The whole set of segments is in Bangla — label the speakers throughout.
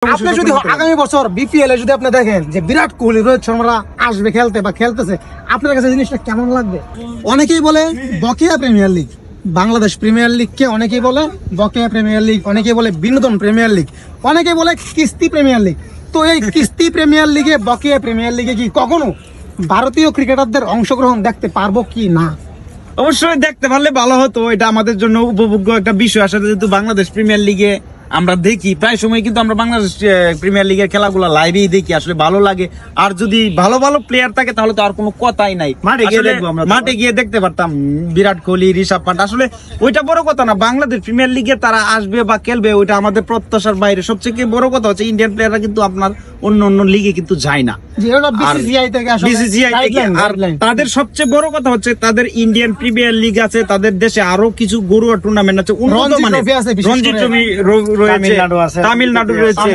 Speaker 1: আপনি যদি আগামী বছর বিপিএল এ যদি আপনি দেখেন যে বিরাট কোহলি, রোহিত শর্মা আসবে খেলতে বা খেলতেছে, আপনার কাছে জিনিসটা কেমন লাগবে? অনেকেই বলে বকেয়া premier league, Bangladesh premier league কে অনেকেই বলে বকেয়া প্রিমিয়ার লিগ, অনেকেই বলে বিনোদন প্রিমিয়ার লিগ, অনেকেই বলে কিস্তি প্রিমিয়ার লিগ। তো এই কিস্তি প্রিমিয়ার লিগে, বকেয়া প্রিমিয়ার লিগে কি কখনো ভারতীয় ক্রিকেটারদের অংশগ্রহণ দেখতে পারবো কি না?
Speaker 2: অবশ্যই দেখতে পারলে ভালো হতো, এটা আমাদের জন্য উপভোগ্য একটা বিষয়। আসলে যেহেতু বাংলাদেশ প্রিমিয়ার লিগে আমরা দেখি প্রায় সময়, কিন্তু আমরা বাংলাদেশ প্রিমিয়ার লিগের খেলাগুলো লাইভেই দেখি, আসলে ভালো লাগে। আর যদি ভালো ভালো প্লেয়ার থাকে তাহলে তো আর কোনো কথাই নাই, মাঠে গিয়ে দেখতে পারতাম বিরাট কোহলি, ঋষভ পান্ট। আসলে ওইটা বড় কথা না, বাংলাদেশ প্রিমিয়ার লিগে তারা আসবে বা খেলবে ওইটা আমাদের প্রত্যাশার বাইরে। সবচেয়ে বড় কথা হচ্ছে ইন্ডিয়ান প্লেয়াররা কিন্তু আপনার অন্য অন্য লিগে কিন্তু যায় না, আর তাদের সবচেয়ে বড় কথা হচ্ছে তাদের ইন্ডিয়ান প্রিমিয়ার লিগ আছে, তাদের দেশে আরো কিছু গরুয়া টুর্নামেন্ট আছে, উন্নত মানের রঞ্জি ট্রফি রয়েছে, তামিলনাড়ু রয়েছে,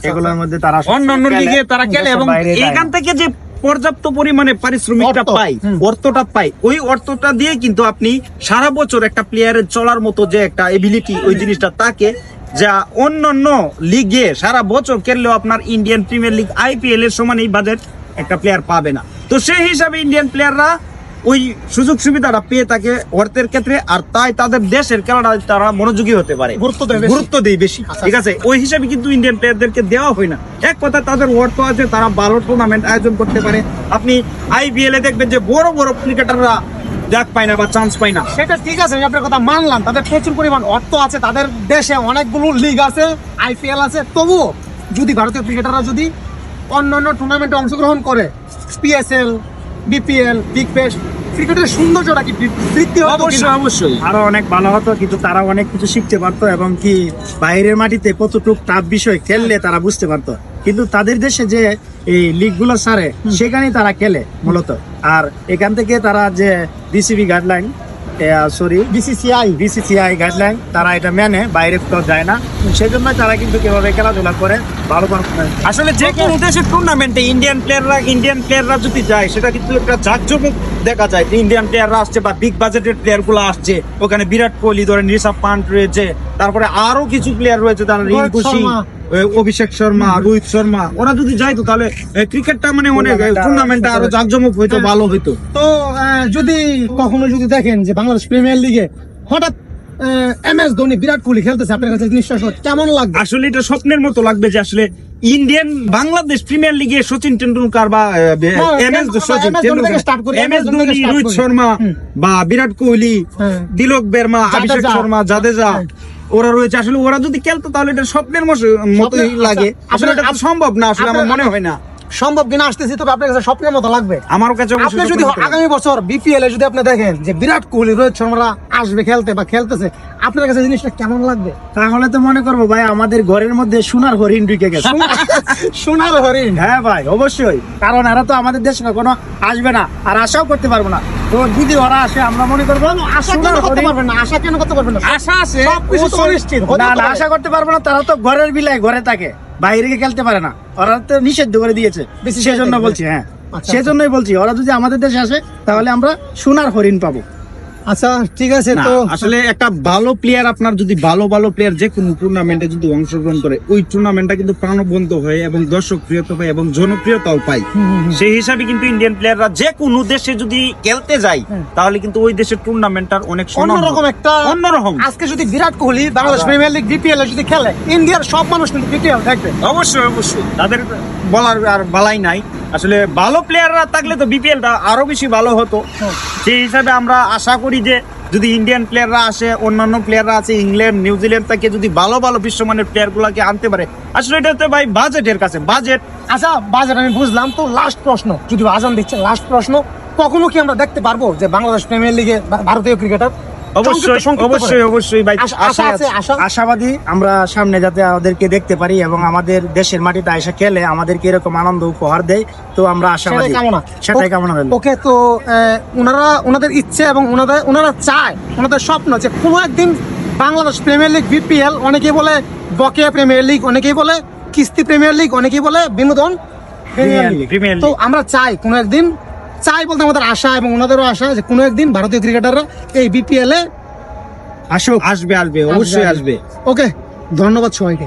Speaker 2: এগুলোর মধ্যে তারা অন্যান্য লিগে তারা খেলে এবং এখান থেকে যে পর্যাপ্ত পরিমাণে পারিশ্রমিকটা পাই, অর্থটা পাই, ওই অর্থটা দিয়ে কিন্তু আপনি সারা বছর একটা প্লেয়ারের চলার মতো যে একটা এবিলিটি, ওই জিনিসটা তাকে যা অন্যান্য লিগে সারা বছর খেললেও আপনার ইন্ডিয়ান প্রিমিয়ার লিগ আইপিএল এর সমান এই বাজেট একটা প্লেয়ার পাবে না। তো সেই হিসাবে ইন্ডিয়ান প্লেয়াররা ওই সুযোগ সুবিধাটা পেয়ে থাকে অর্থের ক্ষেত্রে, আর তাই তাদের দেশের খেলাটা তারা মনোযোগী হতে পারে, গুরুত্ব দেয় বেশি। ঠিক আছে, ওই হিসাবে কিন্তু ইন্ডিয়ান প্লেয়ারদেরকে দেওয়া হয় না। এক কথা, তাদের অর্থ আছে, তারা ভালো টুর্নামেন্ট আয়োজন করতে পারে। আপনি আইপিএল এ দেখবেন যে বড় বড় ক্রিকেটাররা ডাক পায় না বা চান্স পায় না।
Speaker 1: সেটা ঠিক আছে, আমি আপনার কথা মানলাম, তাদের প্রচুর পরিমাণ অর্থ আছে, তাদের দেশে অনেকগুলো লিগ আছে, আইপিএল আছে। তবুও যদি ভারতীয় ক্রিকেটাররা যদি অন্যান্য টুর্নামেন্টে অংশগ্রহণ করে, পিএসএল, বিপিএল, বিগ ব্যাশ, ক্রিকেটের সৌন্দর্যটা কি বৃদ্ধি হতো?
Speaker 3: অবশ্যই আরো অনেক ভালো হতো, কিন্তু তারা অনেক কিছু শিখতে পারতো এবং কি বাইরের মাটিতে কতটুক টাফ বিষয় খেললে তারা বুঝতে পারতো। কিন্তু তাদের দেশে যে এই লিগ গুলো ছাড়ে সেখানেই তারা খেলে মূলত। আর এখান থেকে তারা যে বিসিবি গাইডলাইন, বিসিসিআই গাইডলাইন, তারা এটা মেনে বাইরে কোথাও যায় না, সেই জন্য তারা কিন্তু কিভাবে খেলাধুলা করে ভালো পারফরম্যান্স।
Speaker 2: আসলে যে কোনো দেশের টুর্নামেন্টে ইন্ডিয়ান প্লেয়াররা যদি যায়, সেটা কিন্তু একটা জাঁকজমক দেখা যায় যে ইন্ডিয়ান প্লেয়াররা আসছে বা বিগ বাজেটের প্লেয়ার গুলো আসছে। ওখানে বিরাট কোহলি, ধরেন ঋষভ পান্ট রয়েছে, তারপরে আরো কিছু প্লেয়ার রয়েছে, তারা রিঙ্কু সিং, অভিষেক শর্মা, রোহিত শর্মা, ওরা যদি যাইতো তাহলে ক্রিকেটটা মানে অনেক টুর্নামেন্টটা আরো জাঁকজমক হইতো, ভালো হইতো।
Speaker 1: তো যদি কখনো যদি দেখেন যে বাংলাদেশ প্রিমিয়ার লিগে হঠাৎ এমএস ধোনি, বিরাট কোহলি খেলতেছে, আপনার কাছে জিনিসটা কেমন লাগবে?
Speaker 2: আসলে এটা স্বপ্নের মতো লাগবে যে আসলে ইন্ডিয়ান বাংলাদেশ প্রিমিয়ার লিগে সচিন টেন্ডুলকার বা এমএস ধোনি, রোহিত শর্মা বা বিরাট কোহলি, তিলক বর্মা, অভিষেক শর্মা, জাদেজা, ওরা রয়েছে। আসলে ওরা যদি খেলতো তাহলে এটা স্বপ্নের মতোই লাগে। আসলে এটা সম্ভব না, আসলে আমার মনে হয় না
Speaker 1: সম্ভব কিনা আসতেছি, তবে আপনার কাছে স্বপ্নের মতো লাগবে।
Speaker 2: আমার কাছে
Speaker 1: আপনি যদি আগামী বছর বিপিএল এ যদি আপনি দেখেন যে বিরাট কোহলি, রোহিত শর্মা আসবে খেলতে বা খেলতেছে, আপনার কাছে জিনিসটা কেমন লাগবে?
Speaker 3: তাহলে তো মনে করবো ভাই আমাদের ঘরের মধ্যে সোনার হরিণ ঢুকে গেছে।
Speaker 1: সোনার হরিণ?
Speaker 3: হ্যাঁ ভাই, অবশ্যই, কারণ এরা তো আমাদের দেশে কোনো আসবে না, আর আশাও করতে পারবো না। তো যদি ওরা আসে, আমরা মনে করবো
Speaker 1: আশা কেন করতে পারবেন না? আশা কেন করতে পারবেন না?
Speaker 3: আশা আছে, আশা করতে পারবো না। তারা তো ঘরের বিলায় ঘরে থাকে, বাইরে গিয়ে খেলতে পারে না, ওরা তো নিষিদ্ধ করে দিয়েছে। সেজন্য বলছি, হ্যাঁ সেজন্যই বলছি, ওরা যদি আমাদের দেশে আসে তাহলে আমরা সোনার হরিণ পাবো।
Speaker 1: আচ্ছা ঠিক আছে। তো
Speaker 2: আসলে একটা ভালো প্লেয়ার, আপনার যদি ভালো প্লেয়ার যে কোনো টুর্নামেন্টে যদি অংশগ্রহণ করে, ওই টুর্নামেন্টটা কিন্তু প্রাণবন্ত হয় এবং দর্শক প্রিয়তা পায় এবং জনপ্রিয়তাও পায়। সেই হিসাবে কিন্তু ইন্ডিয়ান প্লেয়াররা যে কোনো দেশে যদি খেলতে যায়, তাহলে কিন্তু ওই দেশের টুর্নামেন্টটার অনেক
Speaker 1: অন্যরকম একটা অন্যরকম। আজকে যদি Virat Kohli Bangladesh premier league BPL এ যদি খেলে, ইন্ডিয়ার সব মানুষ কিন্তু বিপিএল দেখবে।
Speaker 2: অবশ্যই তাদের বলার আর বালাই নাই। আসলে ভালো প্লেয়াররা থাকলে তো বিপিএলটা আরো বেশি ভালো হতো। সেই হিসাবে আমরা আশা করি যে যদি ইন্ডিয়ান প্লেয়াররা আসে, অন্যান্য প্লেয়াররা আছে ইংল্যান্ড, নিউজিল্যান্ড থেকে যদি ভালো বিশ্বমানের প্লেয়ার গুলাকে আনতে পারে, আসলে এটা তো ভাই বাজেটের কাছে বাজেট।
Speaker 1: আচ্ছা বাজেট আমি বুঝলাম। তো লাস্ট প্রশ্ন, যদি আজান দিচ্ছে, লাস্ট প্রশ্ন, কখনো কি আমরা দেখতে পারবো যে বাংলাদেশ প্রিমিয়ার লিগে ভারতীয় ক্রিকেটার?
Speaker 3: অবশ্যই ভাই, আশাবাদী আমরা সামনে যাতে আমাদেরকে দেখতে পারি এবং আমাদের দেশের মাটিতে এসে খেলে আমাদেরকে এরকম আনন্দ উপহার দেয়। তো আমরা আশাবাদী, সেটাই কামনা।
Speaker 1: ওকে, তো ওনাদের ইচ্ছে এবং ওনারা চায়, ওনাদের স্বপ্ন যে কোনো একদিন বাংলাদেশ প্রিমিয়ার লিগ বিপিএল, অনেকেই বলে বকেয়া প্রিমিয়ার লিগ, অনেকেই বলে কিস্তি প্রিমিয়ার লিগ, অনেকেই বলে বিনোদন প্রিমিয়ার লিগ। তো আমরা চাই কোনো একদিন, চাই বলতে আমাদের আশা এবং ওনাদেরও আশা যে কোনো একদিন ভারতীয় ক্রিকেটাররা এই বিপিএল এ
Speaker 2: আসবে, অবশ্যই আসবে।
Speaker 1: ওকে, ধন্যবাদ সবাইকে।